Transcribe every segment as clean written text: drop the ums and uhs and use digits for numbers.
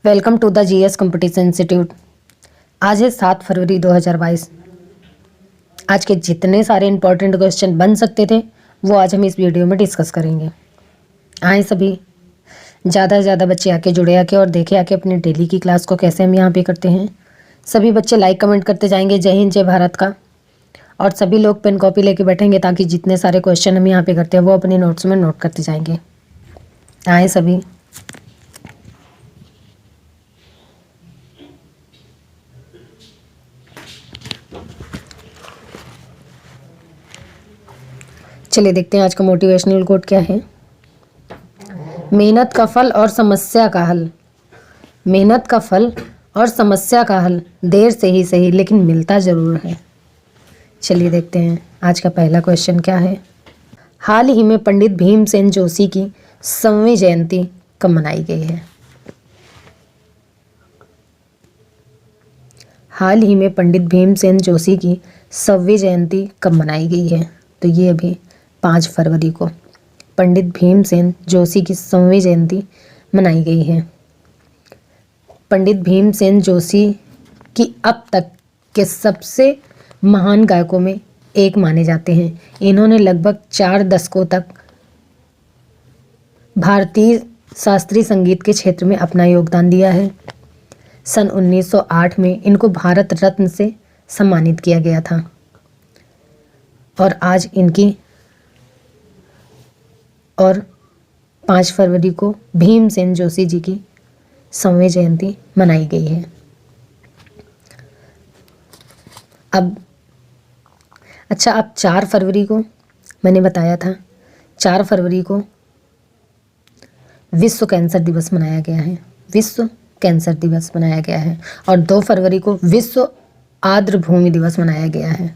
Welcome to the GS competition institute. आज है 7 फरवरी 2022। आज के जितने सारे इंपॉर्टेंट क्वेश्चन बन सकते थे वो आज हम इस वीडियो में डिस्कस करेंगे। आए सभी ज़्यादा से ज़्यादा बच्चे आके जुड़े आके और देखे आके अपने डेली की क्लास को कैसे हम यहाँ पे करते हैं। सभी बच्चे लाइक कमेंट करते जाएंगे जय हिंद जय भारत का, और सभी लोग पेन कॉपी लेके बैठेंगे ताकि जितने सारे क्वेश्चन हम यहाँ पे करते हैं वो अपने नोट्स में नोट करते जाएंगे। आए सभी। चलिए देखते हैं आज का मोटिवेशनल कोट क्या है। मेहनत का फल और समस्या का हल। मेहनत का फल और समस्या का हल देर से ही सही लेकिन मिलता ज़रूर है। चलिए देखते हैं आज का पहला क्वेश्चन क्या है। हाल ही में पंडित भीमसेन जोशी की 100वीं जयंती कब मनाई गई है। हाल ही में पंडित भीमसेन जोशी की 100वीं जयंती कब मनाई गई है। तो ये अभी 5 फरवरी को पंडित भीमसेन जोशी की 100वीं जयंती मनाई गई है। पंडित भीमसेन जोशी की अब तक के सबसे महान गायकों में एक माने जाते हैं। इन्होंने लगभग 4 दशकों तक भारतीय शास्त्रीय संगीत के क्षेत्र में अपना योगदान दिया है। सन 1908 में इनको भारत रत्न से सम्मानित किया गया था और आज इनकी 5 फरवरी को भीमसेन जोशी जी की 100वीं जयंती मनाई गई है। अब 4 फरवरी को मैंने बताया था, 4 फरवरी को विश्व कैंसर दिवस मनाया गया है। विश्व कैंसर दिवस मनाया गया है। और 2 फरवरी को विश्व आर्द्र भूमि दिवस मनाया गया है।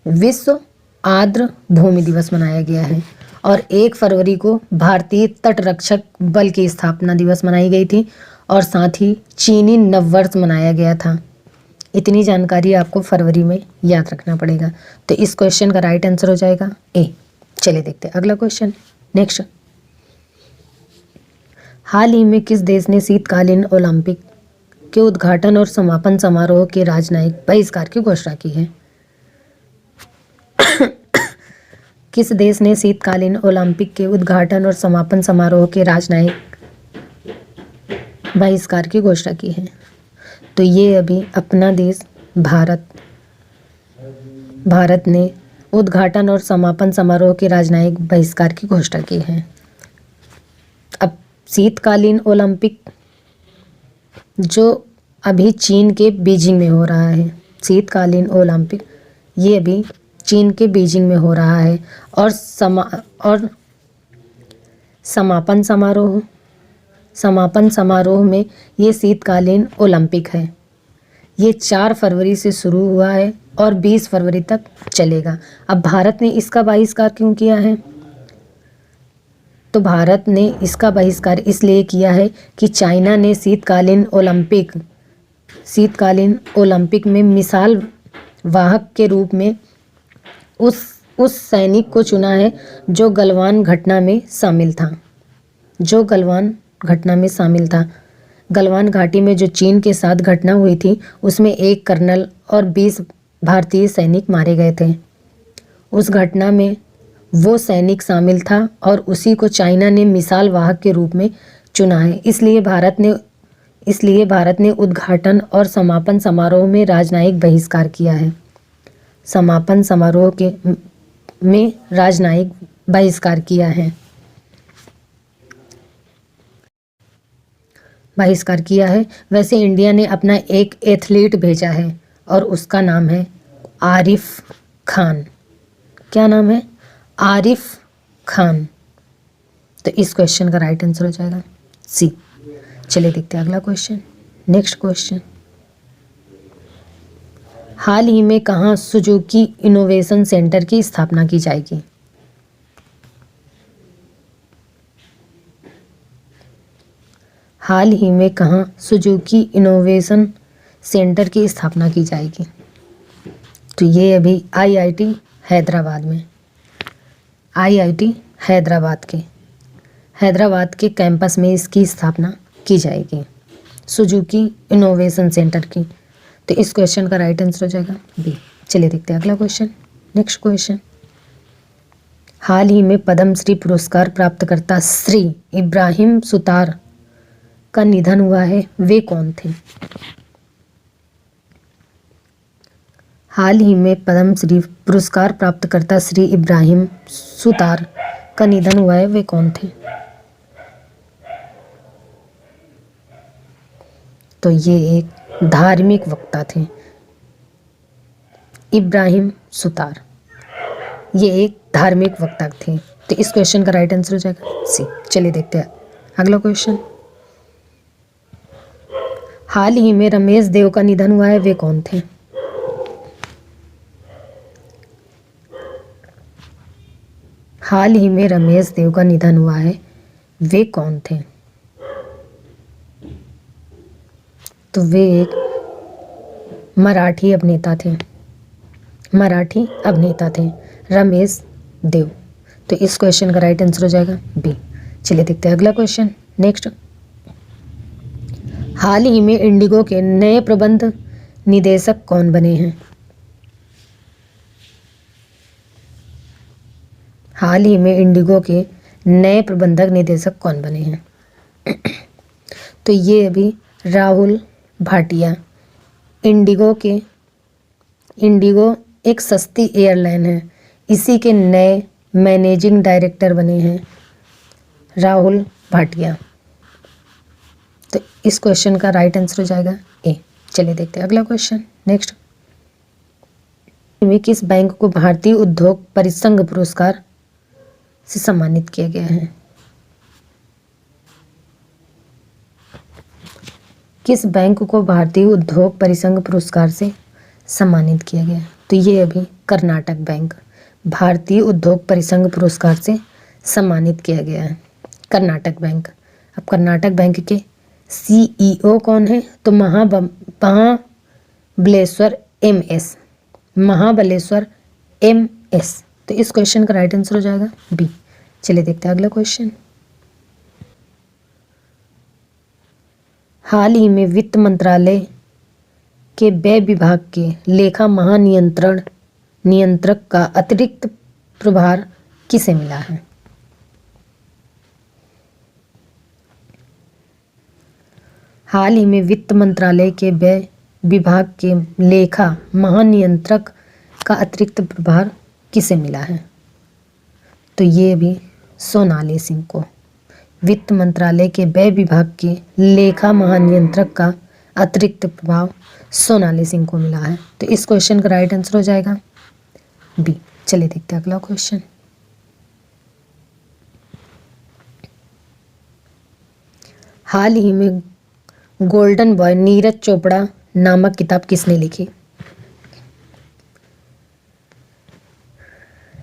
विश्व आर्द्र भूमि दिवस मनाया गया है। और 1 फरवरी को भारतीय तटरक्षक बल की स्थापना दिवस मनाई गई थी और साथ ही चीनी नववर्ष मनाया गया था। इतनी जानकारी आपको फरवरी में याद रखना पड़ेगा। तो इस क्वेश्चन का राइट आंसर हो जाएगा ए। चलिए देखते हैं अगला क्वेश्चन। नेक्स्ट, हाल ही में किस देश ने शीतकालीन ओलंपिक के उद्घाटन और समापन समारोह के राजनयिक बहिष्कार की घोषणा की है। किस देश ने शीतकालीन ओलंपिक के उद्घाटन और समापन समारोह के राजनयिक बहिष्कार की घोषणा की है। तो ये अभी अपना देश भारत ने उद्घाटन और समापन समारोह के राजनयिक बहिष्कार की घोषणा की है। अब शीतकालीन ओलंपिक जो अभी चीन के बीजिंग में हो रहा है, शीतकालीन ओलंपिक ये अभी चीन के बीजिंग में हो रहा है और समापन समारोह में ये शीतकालीन ओलंपिक है। ये 4 फरवरी से शुरू हुआ है और 20 फरवरी तक चलेगा। अब भारत ने इसका बहिष्कार क्यों किया है? तो भारत ने इसका बहिष्कार इसलिए किया है कि चाइना ने शीतकालीन ओलंपिक में मिसाल वाहक के रूप में उस सैनिक को चुना है जो गलवान घटना में शामिल था। गलवान घाटी में जो चीन के साथ घटना हुई थी उसमें 1 कर्नल और 20 भारतीय सैनिक मारे गए थे। उस घटना में वो सैनिक शामिल था और उसी को चाइना ने मिसाल वाहक के रूप में चुना है। इसलिए भारत ने उद्घाटन और समापन समारोह में राजनयिक बहिष्कार किया है। समापन समारोह में राजनयिक बहिष्कार किया है। वैसे इंडिया ने अपना एक एथलीट भेजा है और उसका नाम है आरिफ खान। क्या नाम है? आरिफ खान। तो इस क्वेश्चन का राइट आंसर हो जाएगा सी। चलिए देखते हैं अगला क्वेश्चन। नेक्स्ट क्वेश्चन, हाल ही में कहाँ सुजुकी इनोवेशन सेंटर की स्थापना की जाएगी। हाल ही में कहाँ सुजुकी इनोवेशन सेंटर की स्थापना की जाएगी। तो ये अभी आईआईटी हैदराबाद के कैंपस में इसकी स्थापना की जाएगी। सुजुकी इनोवेशन सेंटर की। तो इस क्वेश्चन का राइट आंसर हो जाएगा बी। चलिए देखते हैं अगला क्वेश्चन। नेक्स्ट क्वेश्चन, हाल ही में पद्मश्री पुरस्कार प्राप्तकर्ता श्री इब्राहिम सुतार का निधन हुआ है, वे कौन थे? हाल ही में पद्मश्री पुरस्कार प्राप्तकर्ता श्री इब्राहिम सुतार का निधन हुआ है, वे कौन थे? तो ये एक धार्मिक वक्ता थे, इब्राहिम सुतार, ये एक धार्मिक वक्ता थे। तो इस क्वेश्चन का राइट आंसर हो जाएगा सी। चलिए देखते हैं अगला क्वेश्चन, हाल ही में रमेश देव का निधन हुआ है, वे कौन थे? हाल ही में रमेश देव का निधन हुआ है, वे कौन थे? तो वे एक मराठी अभिनेता थे, मराठी अभिनेता थे रमेश देव। तो इस क्वेश्चन का राइट आंसर हो जाएगा बी। चलिए देखते हैं अगला क्वेश्चन। नेक्स्ट, हाल ही में इंडिगो के नए प्रबंध निदेशक कौन बने हैं? हाल ही में इंडिगो के नए प्रबंधक निदेशक कौन बने हैं? तो ये अभी राहुल भाटिया। इंडिगो एक सस्ती एयरलाइन है, इसी के नए मैनेजिंग डायरेक्टर बने हैं राहुल भाटिया। तो इस क्वेश्चन का राइट आंसर हो जाएगा ए। चलिए देखते हैं अगला क्वेश्चन। नेक्स्ट, में किस बैंक को भारतीय उद्योग परिसंघ पुरस्कार से सम्मानित किया गया है? किस बैंक को भारतीय उद्योग परिसंघ पुरस्कार से सम्मानित किया गया है? तो ये अभी कर्नाटक बैंक भारतीय उद्योग परिसंघ पुरस्कार से सम्मानित किया गया है, कर्नाटक बैंक। अब कर्नाटक बैंक के सीईओ कौन है? तो महाबलेश्वर एमएस, महाबलेश्वर एमएस। तो इस क्वेश्चन का राइट आंसर हो जाएगा बी। चलिए देखते हैं अगला क्वेश्चन, हाल ही में वित्त मंत्रालय के व्यय विभाग के लेखा नियंत्रक का अतिरिक्त प्रभार किसे मिला है? हाल ही में वित्त मंत्रालय के व्यय विभाग के लेखा महानियंत्रक का अतिरिक्त प्रभार किसे मिला है? तो ये भी सोनाली सिंह को। वित्त मंत्रालय के व्यय विभाग के लेखा महानियंत्रक का अतिरिक्त प्रभाव सोनाली सिंह को मिला है। तो इस क्वेश्चन का राइट आंसर हो जाएगा बी। चलिए देखते हैं अगला क्वेश्चन, हाल ही में गोल्डन बॉय नीरज चोपड़ा नामक किताब किसने लिखी?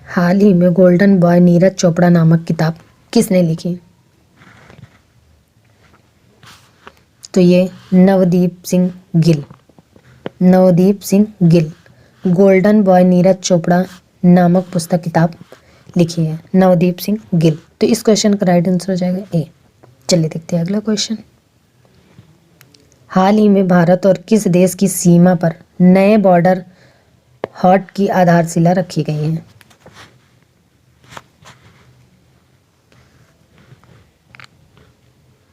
हाल ही में गोल्डन बॉय नीरज चोपड़ा नामक किताब किसने लिखी? तो ये नवदीप सिंह गिल, नवदीप सिंह गिल गोल्डन बॉय नीरज चोपड़ा नामक पुस्तक किताब लिखी है नवदीप सिंह गिल। तो इस क्वेश्चन का राइट आंसर हो जाएगा ए। चलिए देखते हैं अगला क्वेश्चन, हाल ही में भारत और किस देश की सीमा पर नए बॉर्डर हॉट की आधारशिला रखी गई है?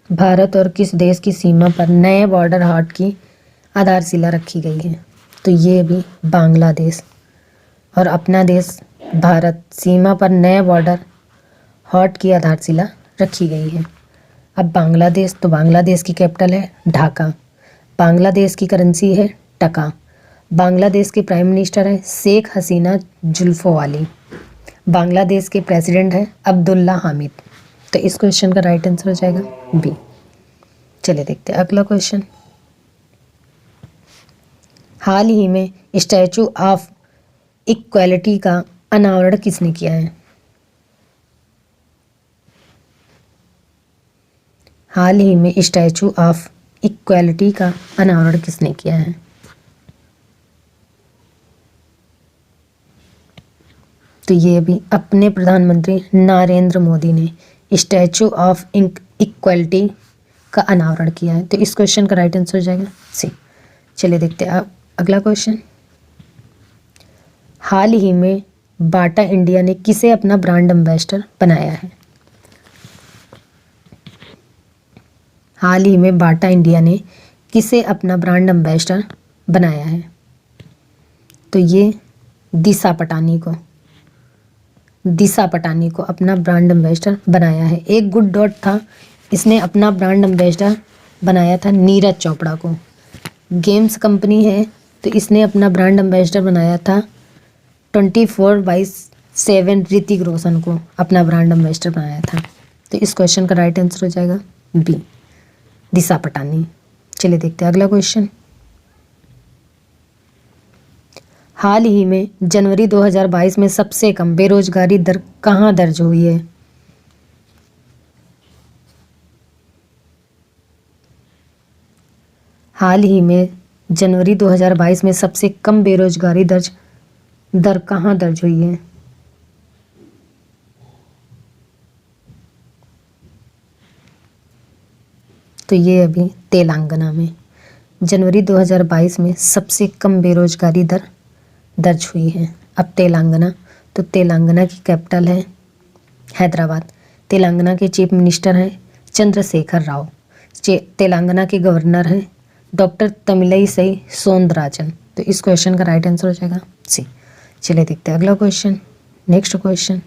भारत और किस देश की सीमा पर नए बॉर्डर हॉट की आधारशिला रखी गई है? तो ये भी बांग्लादेश और अपना देश भारत सीमा पर नए बॉर्डर हॉट की आधारशिला रखी गई है। अब बांग्लादेश, तो बांग्लादेश की कैपिटल है ढाका, बांग्लादेश की करेंसी है टका, बांग्लादेश के प्राइम मिनिस्टर है शेख हसीना जुल्फोवाली, बांग्लादेश के प्रेसिडेंट है अब्दुल्ला हामिद। तो इस क्वेश्चन का राइट आंसर हो जाएगा बी। चलिए देखते हैं अगला क्वेश्चन, हाल ही में स्टैचू ऑफ इक्वालिटी का अनावरण किसने किया है? हाल ही में स्टैचू ऑफ इक्वालिटी का अनावरण किसने किया है? तो ये भी अपने प्रधानमंत्री नरेंद्र मोदी ने स्टैचू ऑफ इक्वालिटी का अनावरण किया है। तो इस क्वेश्चन का राइट आंसर हो जाएगा सी। चलिए देखते हैं अब अगला क्वेश्चन। हाल ही में बाटा इंडिया ने किसे अपना ब्रांड एम्बेसडर बनाया है? हाल ही में बाटा इंडिया ने किसे अपना ब्रांड एम्बेसडर बनाया है? तो ये दिशा पटानी को अपना ब्रांड एम्बेसडर बनाया है। एक गुड डॉट था, इसने अपना ब्रांड एम्बेसडर बनाया था नीरज चोपड़ा को। गेम्स कंपनी है तो इसने अपना ब्रांड एम्बेसडर बनाया था 24/7 ऋतिक रोशन को अपना ब्रांड एम्बेसडर बनाया था। तो इस क्वेश्चन का राइट आंसर हो जाएगा बी, दिशा पटानी। चलिए देखते हैं अगला क्वेश्चन। हाल ही में जनवरी 2022 में सबसे कम बेरोजगारी दर कहाँ दर्ज हुई है? हाल ही में जनवरी 2022 में सबसे कम बेरोजगारी दर कहाँ दर्ज हुई है? तो ये अभी तेलंगाना में जनवरी 2022 में सबसे कम बेरोजगारी दर दर्ज हुई है। अब तेलंगाना, तो तेलंगाना की कैपिटल है हैदराबाद। तेलंगाना के चीफ मिनिस्टर हैं चंद्रशेखर राव। तेलंगाना के गवर्नर हैं डॉक्टर तमिलई सौंदरराजन। तो इस क्वेश्चन का राइट आंसर हो जाएगा सी। चलिए देखते हैं अगला क्वेश्चन। Next question.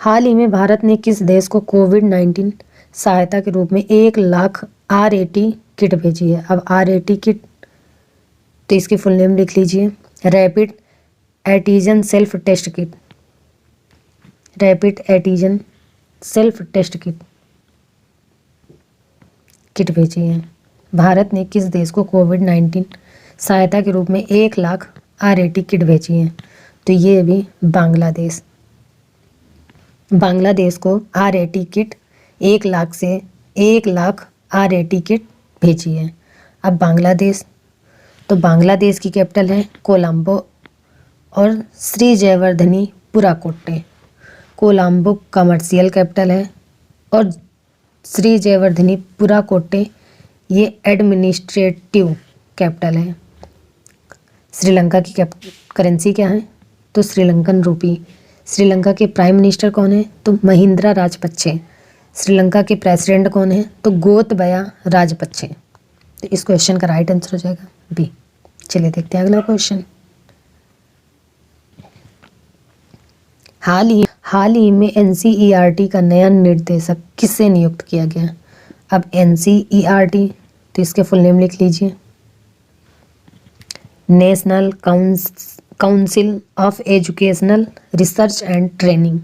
हाल ही में भारत ने किस देश को कोविड-19 सहायता के रूप में 1 लाख RAT किट भेजी है? अब RAT किट, तो इसकी फुल नेम लिख लीजिए, rapid antigen self test kit. Rapid antigen self test kit भेजी है। भारत ने किस देश को कोविड-19 सहायता के रूप में 1 लाख RAT किट भेजी है? तो ये अभी बांग्लादेश को RAT kit 1 lakh RAT kit भेजी है। अब बांग्लादेश की कैपिटल है कोलंबो और श्री जयवर्धनी पुराकोट्टे। कोलंबो कमर्शियल कैपिटल है और श्री जयवर्धनी पुराकोट्टे ये एडमिनिस्ट्रेटिव कैपिटल है। श्रीलंका की करेंसी क्या है? तो श्रीलंकन रूपी। श्रीलंका के प्राइम मिनिस्टर कौन है? तो महिंद्रा राजपक्षे। श्रीलंका के प्रेसिडेंट कौन है? तो गोतबाया राजपक्षे। तो इस क्वेश्चन का राइट आंसर हो जाएगा बी। चलिए देखते हैं अगला क्वेश्चन। हाल ही में NCERT का नया निर्देशक किससे नियुक्त किया गया? अब NCERT, तो इसके फुल नेम लिख लीजिए, national council of educational research and training.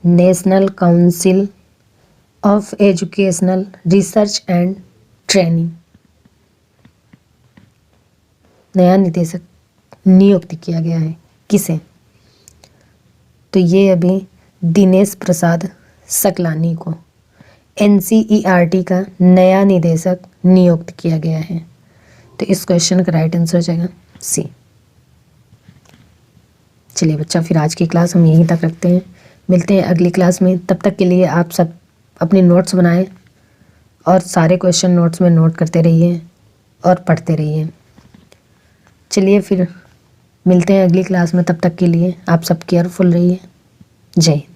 National council of educational research and training नया निदेशक नियुक्त किया गया है। किसे? तो ये अभी दिनेश प्रसाद सकलानी को NCERT का नया निदेशक नियुक्त किया गया है। तो इस क्वेश्चन का राइट आंसर हो जाएगा सी। चलिए बच्चा, फिर आज की क्लास हम यहीं तक रखते हैं। मिलते हैं अगली क्लास में। तब तक के लिए आप सब अपने नोट्स बनाएं और सारे क्वेश्चन नोट्स में नोट करते रहिए और पढ़ते रहिए। चलिए फिर मिलते हैं अगली क्लास में। तब तक के लिए आप सब केयरफुल रहिए। जय हिंद।